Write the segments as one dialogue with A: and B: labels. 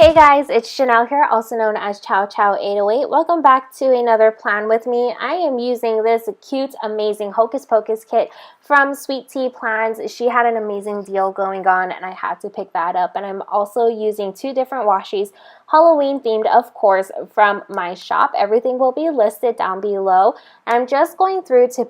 A: Hey guys, it's Chanel here, also known as Chow Chow 808. Welcome back to another plan with me. I am using this cute, amazing Hocus Pocus kit from Sweet Tea Plans. She had an amazing deal going on and I had to pick that up. And I'm also using two different washies, Halloween themed, of course, from my shop. Everything will be listed down below. I'm just going through to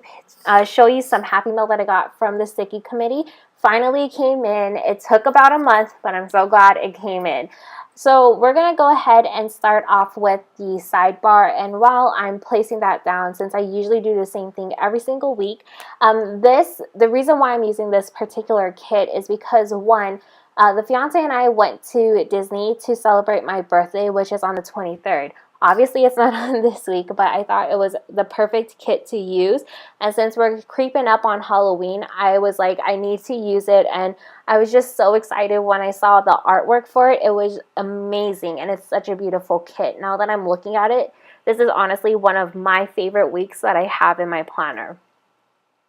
A: show you some Happy Mail that I got from the Sticky Committee. Finally came in. It took about a month, but I'm so glad it came in. So we're going to go ahead and start off with the sidebar, and while I'm placing that down, since I usually do the same thing every single week, the reason why I'm using this particular kit is because one, the fiance and I went to Disney to celebrate my birthday, which is on the 23rd. Obviously, it's not on this week, but I thought it was the perfect kit to use. And since we're creeping up on Halloween, I was like, I need to use it. And I was just so excited when I saw the artwork for it. It was amazing, and it's such a beautiful kit. Now that I'm looking at it, this is honestly one of my favorite weeks that I have in my planner.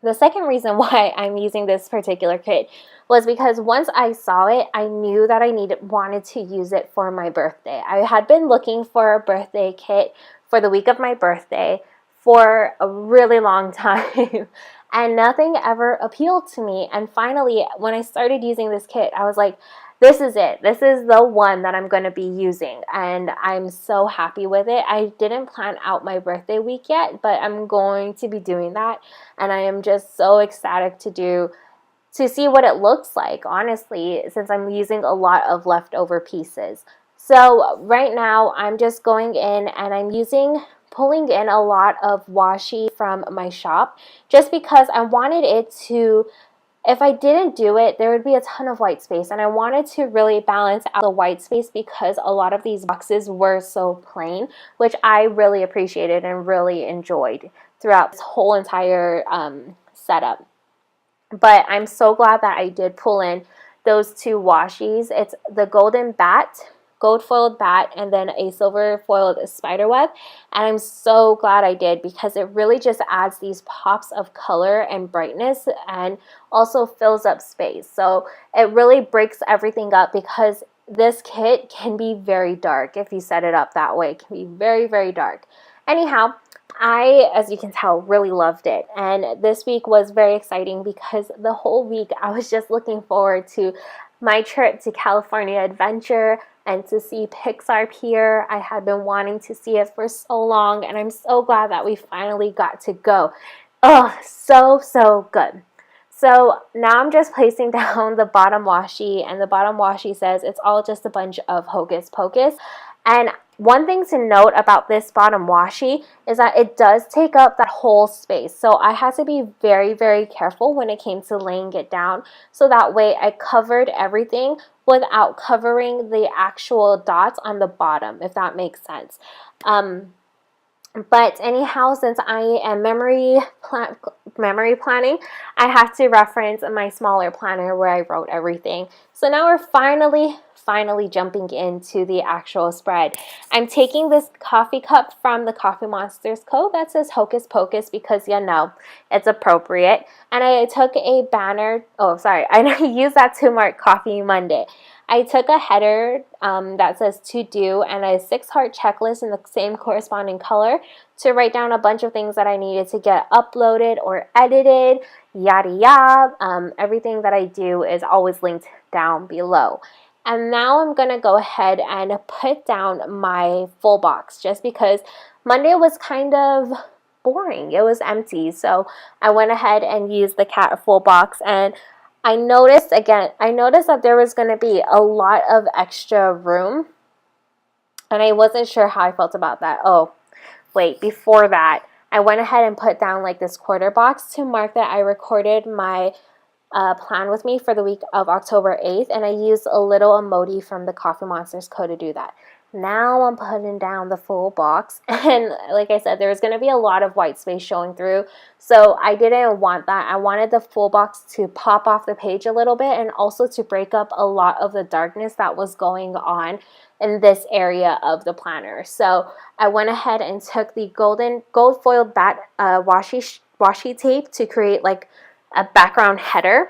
A: The second reason why I'm using this particular kit was because once I saw it, I knew that I wanted to use it for my birthday. I had been looking for a birthday kit for the week of my birthday for a really long time and nothing ever appealed to me. And finally, when I started using this kit, I was like, this is it. This is the one that I'm going to be using, and I'm so happy with it. I didn't plan out my birthday week yet, but I'm going to be doing that, and I am just so ecstatic to see what it looks like, honestly, since I'm using a lot of leftover pieces. So right now, I'm just going in and I'm pulling in a lot of washi from my shop, just because I wanted it to, if I didn't do it, there would be a ton of white space, and I wanted to really balance out the white space because a lot of these boxes were so plain, which I really appreciated and really enjoyed throughout this whole entire setup. But I'm so glad that I did pull in those two washies. It's the gold foiled bat, and then a silver foiled spider web. And I'm so glad I did, because it really just adds these pops of color and brightness and also fills up space. So it really breaks everything up, because this kit can be very dark if you set it up that way. It can be very, very dark. Anyhow, I, as you can tell, really loved it. And this week was very exciting because the whole week I was just looking forward to my trip to California Adventure and to see Pixar Pier. I had been wanting to see it for so long, and I'm so glad that we finally got to go. Oh, so good. So now I'm just placing down the bottom washi, and the bottom washi says it's all just a bunch of Hocus Pocus. And one thing to note about this bottom washi is that it does take up that whole space. So I had to be very, very careful when it came to laying it down. So that way I covered everything without covering the actual dots on the bottom, if that makes sense. But anyhow, since I am memory planning, I have to reference my smaller planner where I wrote everything. So now we're finally jumping into the actual spread. I'm taking this coffee cup from the Coffee Monsters Co. that says Hocus Pocus because, you know, it's appropriate. And I took a banner, I used that to mark Coffee Monday. I took a header that says to do and a 6-heart checklist in the same corresponding color to write down a bunch of things that I needed to get uploaded or edited, yada yada. Everything that I do is always linked down below. And now I'm going to go ahead and put down my full box, just because Monday was kind of boring. It was empty. So I went ahead and used the cat full box, and I noticed that there was going to be a lot of extra room, and I wasn't sure how I felt about that. Oh, wait, before that, I went ahead and put down like this quarter box to mark that I recorded my plan with me for the week of October 8th, and I used a little emoji from the Coffee Monsters Co. to do that. Now I'm putting down the full box, and like I said, there's going to be a lot of white space showing through, so I didn't want that. I wanted the full box to pop off the page a little bit, and also to break up a lot of the darkness that was going on in this area of the planner. So I went ahead and took the gold foiled bat washi tape to create like a background header.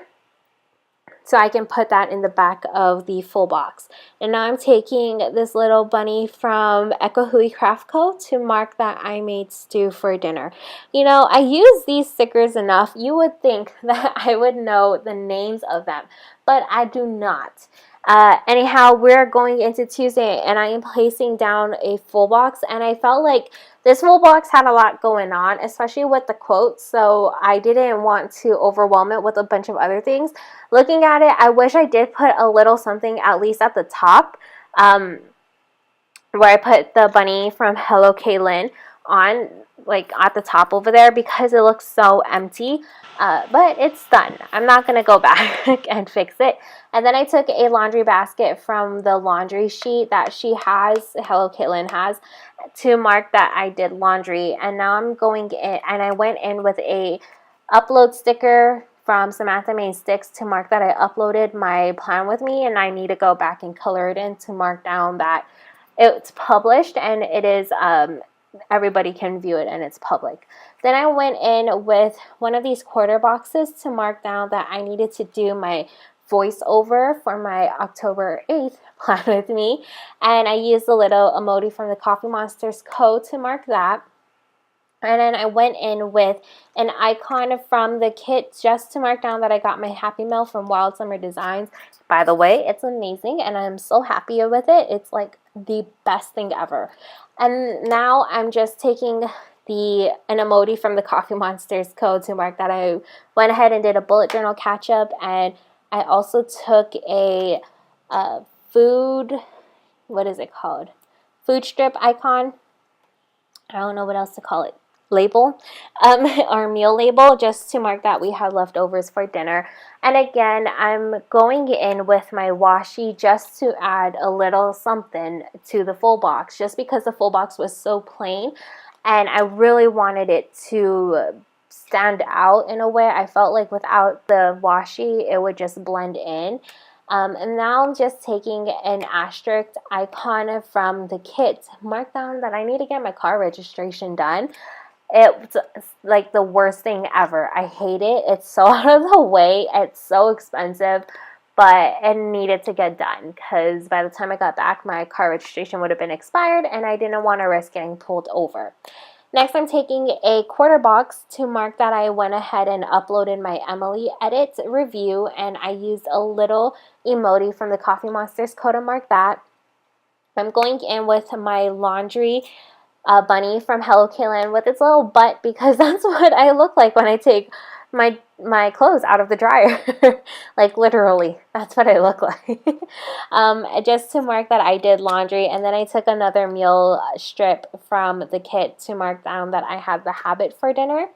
A: so I can put that in the back of the full box. And now I'm taking this little bunny from Echo Hui Craft Co. to mark that I made stew for dinner. You know, I use these stickers enough. You would think that I would know the names of them, but I do not. Anyhow, we're going into Tuesday and I am placing down a full box, and I felt like this full box had a lot going on, especially with the quotes, so I didn't want to overwhelm it with a bunch of other things. Looking at it, I wish I did put a little something at least at the top, where I put the bunny from Hello Kaylin on, like at the top over there, because it looks so empty. But it's done. I'm not going to go back and fix it. And then I took a laundry basket from the laundry sheet that she has, Hello Kaylin has, to mark that I did laundry. And now I'm going in, and I went in with a upload sticker from Samantha Main Sticks to mark that I uploaded my plan with me, and I need to go back and color it in to mark down that it's published and it is everybody can view it and it's public. Then I went in with one of these quarter boxes to mark down that I needed to do my voiceover for my October 8th plan with me, and I used a little emoji from the Coffee Monsters Co. to mark that. And then I went in with an icon from the kit just to mark down that I got my Happy Mail from Wild Summer Designs. By the way, it's amazing and I'm so happy with it. It's like the best thing ever. And now I'm just taking an emoji from the Coffee Monsters Co. to mark that I went ahead and did a bullet journal catch up, and I also took a food, what is it called? Food strip icon. I don't know what else to call it. Label, our meal label, just to mark that we had leftovers for dinner. And again, I'm going in with my washi just to add a little something to the full box, just because the full box was so plain and I really wanted it to stand out in a way. I felt like without the washi, it would just blend in. And now I'm just taking an asterisk icon from the kit to mark down that I need to get my car registration done. It's like the worst thing ever. I hate it. It's so out of the way. It's so expensive, but it needed to get done because by the time I got back, my car registration would have been expired and I didn't want to risk getting pulled over. Next, I'm taking a quarter box to mark that I went ahead and uploaded my Emily Edit review, and I used a little emoji from the Coffee Monsters Co. to mark that. I'm going in with my laundry bunny from Hello Kaylin with its little butt, because that's what I look like when I take my clothes out of the dryer. Like literally, that's what I look like. Just to mark that I did laundry. And then I took another meal strip from the kit to mark down that I had the habit for dinner.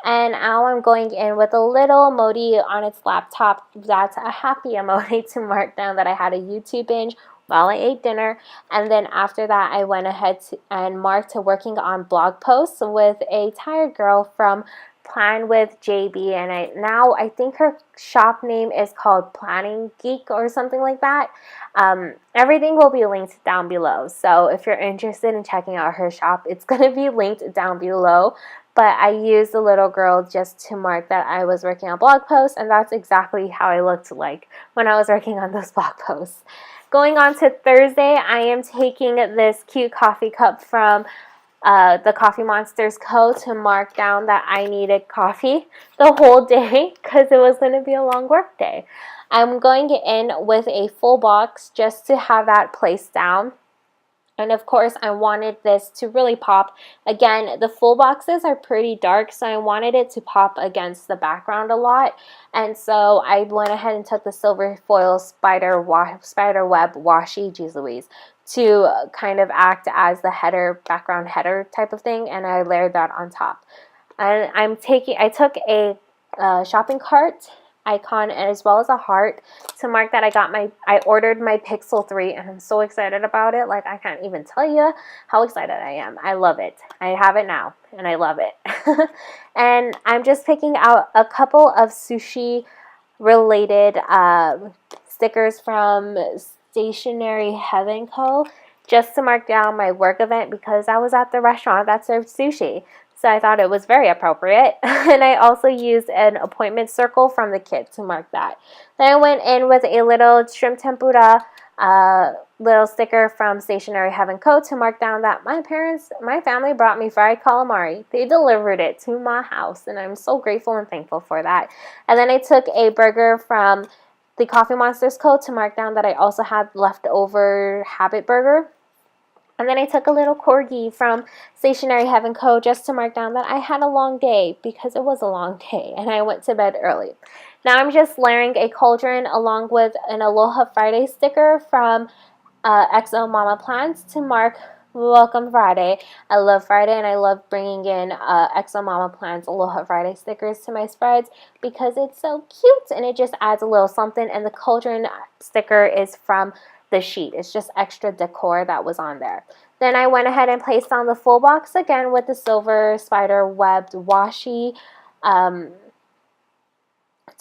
A: And now I'm going in with a little emoji on its laptop. That's a happy emoji to mark down that I had a YouTube binge while I ate dinner. And then after that, I went ahead and marked to working on blog posts with a tired girl from Plan with JB. And I think her shop name is called Planning Geek or something like that. Everything will be linked down below. So if you're interested in checking out her shop, it's going to be linked down below. But I used the little girl just to mark that I was working on blog posts, and that's exactly how I looked like when I was working on those blog posts. Going on to Thursday, I am taking this cute coffee cup from the Coffee Monsters Co. to mark down that I needed coffee the whole day because it was going to be a long work day. I'm going in with a full box just to have that placed down. And of course, I wanted this to really pop. Again, the full boxes are pretty dark, so I wanted it to pop against the background a lot. And so I went ahead and took the silver foil spider web washi, geez Louise, to kind of act as the header, background header type of thing, and I layered that on top. And I took a shopping cart icon and as well as a heart to mark that I ordered my Pixel 3, and I'm so excited about it. Like, I can't even tell you how excited I am. I love it. I have it now and I love it. And I'm just picking out a couple of sushi related stickers from Stationery Heaven Co. just to mark down my work event because I was at the restaurant that served sushi. So I thought it was very appropriate. And I also used an appointment circle from the kit to mark that. Then I went in with a little shrimp tempura little sticker from Stationery Heaven Co. to mark down that my family brought me fried calamari. They delivered it to my house, and I'm so grateful and thankful for that. And then I took a burger from the Coffee Monsters Co. to mark down that I also had leftover Habit Burger. And then I took a little corgi from Stationery Heaven Co. just to mark down that I had a long day, because it was a long day and I went to bed early. Now I'm just layering a cauldron along with an Aloha Friday sticker from XO Mama Plans to mark Welcome Friday. I love Friday, and I love bringing in XO Mama Plans Aloha Friday stickers to my spreads because it's so cute and it just adds a little something. And the cauldron sticker is from the sheet. It's just extra decor that was on there. Then I went ahead and placed on the full box again with the silver spider webbed washi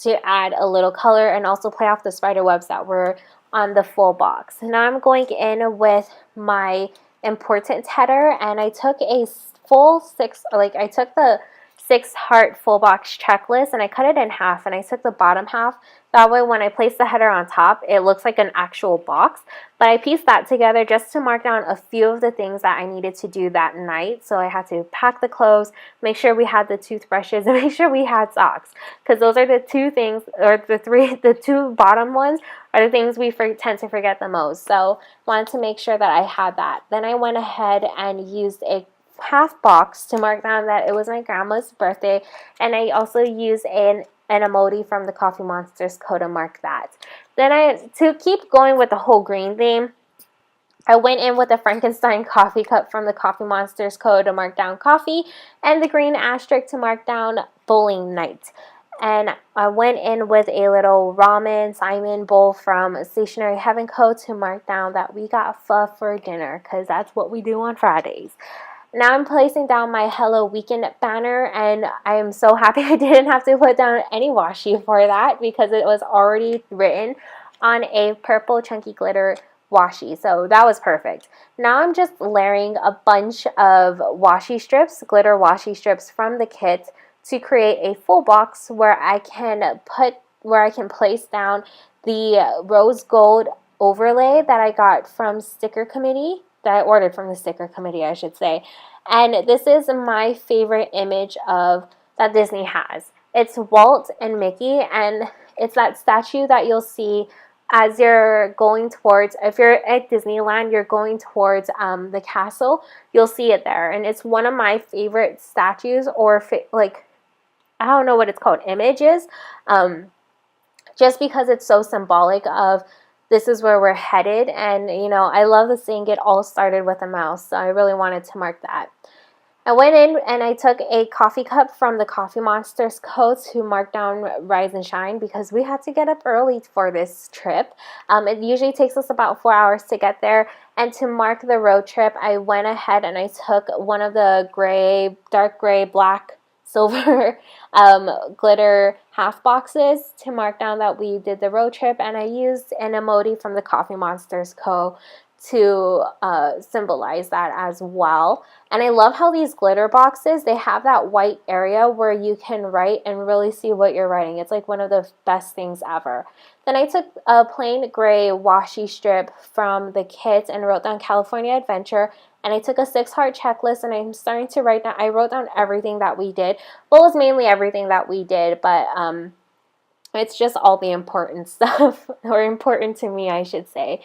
A: to add a little color and also play off the spider webs that were on the full box. Now I'm going in with my importance header, and I took a full I took the 6-heart full box checklist and I cut it in half, and I took the bottom half. That way when I place the header on top, it looks like an actual box. But I pieced that together just to mark down a few of the things that I needed to do that night. So I had to pack the clothes, make sure we had the toothbrushes, and make sure we had socks. Because those are the two things, or the two bottom ones are the things we tend to forget the most. So wanted to make sure that I had that. Then I went ahead and used a half box to mark down that it was my grandma's birthday, and I also used an emoji from the Coffee Monsters Co. to mark that. Then to keep going with the whole green theme, I went in with a Frankenstein coffee cup from the Coffee Monsters Co. to mark down coffee, and the green asterisk to mark down bowling night. And I went in with a little ramen Simon bowl from Stationery Heaven Co. to mark down that we got pho for dinner, because that's what we do on Fridays. Now I'm placing down my Hello Weekend banner, and I am so happy I didn't have to put down any washi for that because it was already written on a purple chunky glitter washi, so that was perfect. Now I'm just layering a bunch of washi strips, glitter washi strips from the kit to create a full box where I can place down the rose gold overlay that I got from Sticker Committee. That I ordered from the Sticker Committee, I should say. And this is my favorite image that Disney has. It's Walt and Mickey, and it's that statue that you'll see as you're going towards, if you're at Disneyland, you're going towards the castle, you'll see it there. And it's one of my favorite statues, or I don't know what it's called, images, just because it's so symbolic of this is where we're headed. And, I love the saying, it all started with a mouse. So I really wanted to mark that. I went in and I took a coffee cup from the Coffee Monsters Co. to mark down Rise and Shine because we had to get up early for this trip. It usually takes us about 4 hours to get there. And to mark the road trip, I went ahead and I took one of the dark gray, black, silver glitter half boxes to mark down that we did the road trip, and I used an emoji from the Coffee Monsters Co. to symbolize that as well. And I love how these glitter boxes, they have that white area where you can write and really see what you're writing. It's like one of the best things ever. Then I took a plain gray washi strip from the kit and wrote down California Adventure. And I took a 6-heart checklist, and I'm starting to write down, I wrote down everything that we did. Well, it was mainly everything that we did, but it's just all the important stuff, or important to me, I should say.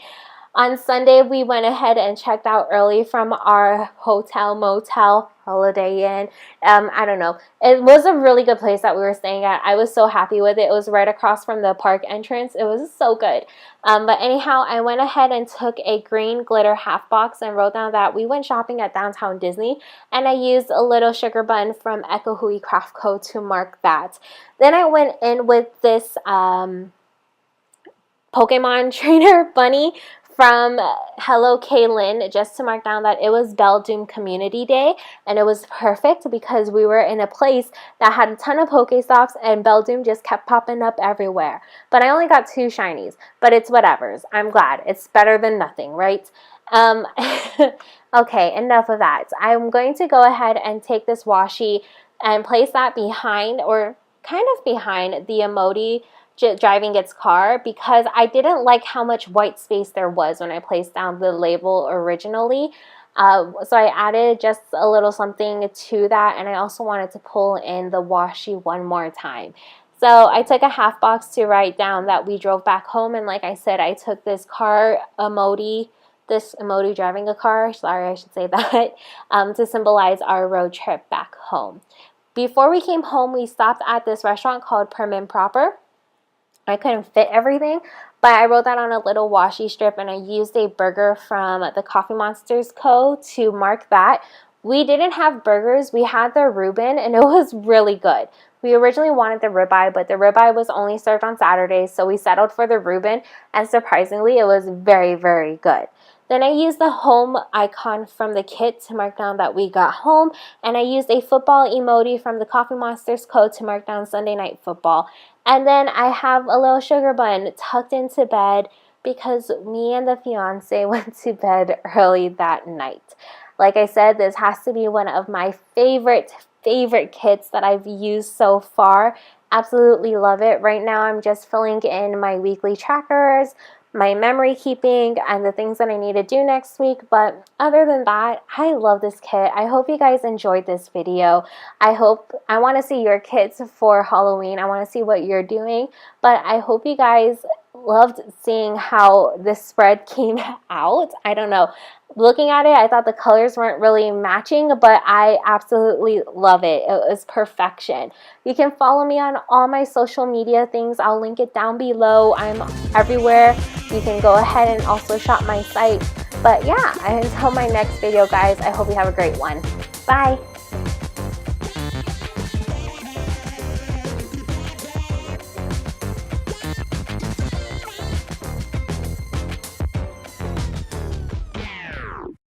A: On Sunday, we went ahead and checked out early from our motel, Holiday Inn. I don't know. It was a really good place that we were staying at. I was so happy with it. It was right across from the park entrance. It was so good. But anyhow, I went ahead and took a green glitter half box and wrote down that we went shopping at Downtown Disney. And I used a little sugar bun from Echo Hui Craft Co. to mark that. Then I went in with this Pokemon trainer bunny from Hello Kaylin, just to mark down that it was Belle Doom Community Day, and it was perfect because we were in a place that had a ton of Pokestops and Belle Doom just kept popping up everywhere. But I only got 2 shinies, but it's whatevers. I'm glad. It's better than nothing, right? Okay, enough of that. I'm going to go ahead and take this washi and place that behind, or kind of behind, the emoji driving its car, because I didn't like how much white space there was when I placed down the label originally. So I added just a little something to that, and I also wanted to pull in the washi one more time. So I took a half box to write down that we drove back home, and like I said, I took this car emoji, this emoji driving a car, sorry, I should say that, to symbolize our road trip back home. Before we came home, we stopped at this restaurant called Prim and Proper. I couldn't fit everything, but I wrote that on a little washi strip, and I used a burger from the Coffee Monsters Co. to mark that. We didn't have burgers, we had the Reuben, and it was really good. We originally wanted the ribeye, but the ribeye was only served on Saturdays, so we settled for the Reuben, and surprisingly, it was very, very good. Then I used the home icon from the kit to mark down that we got home, and I used a football emoji from the Coffee Monsters Co. to mark down Sunday Night Football. And then I have a little sugar bun tucked into bed because me and the fiance went to bed early that night. Like I said, this has to be one of my favorite kits that I've used so far. Absolutely love it. Right now I'm just filling in my weekly trackers, my memory keeping, and the things that I need to do next week. But other than that, I love this kit. I hope you guys enjoyed this video. I want to see your kits for Halloween. I want to see what you're doing. But I hope you guys loved seeing how this spread came out. I don't know. Looking at it, I thought the colors weren't really matching, but I absolutely love it. It was perfection. You can follow me on all my social media things. I'll link it down below. I'm everywhere. You can go ahead and also shop my site. But yeah, until my next video, guys, I hope you have a great one. Bye.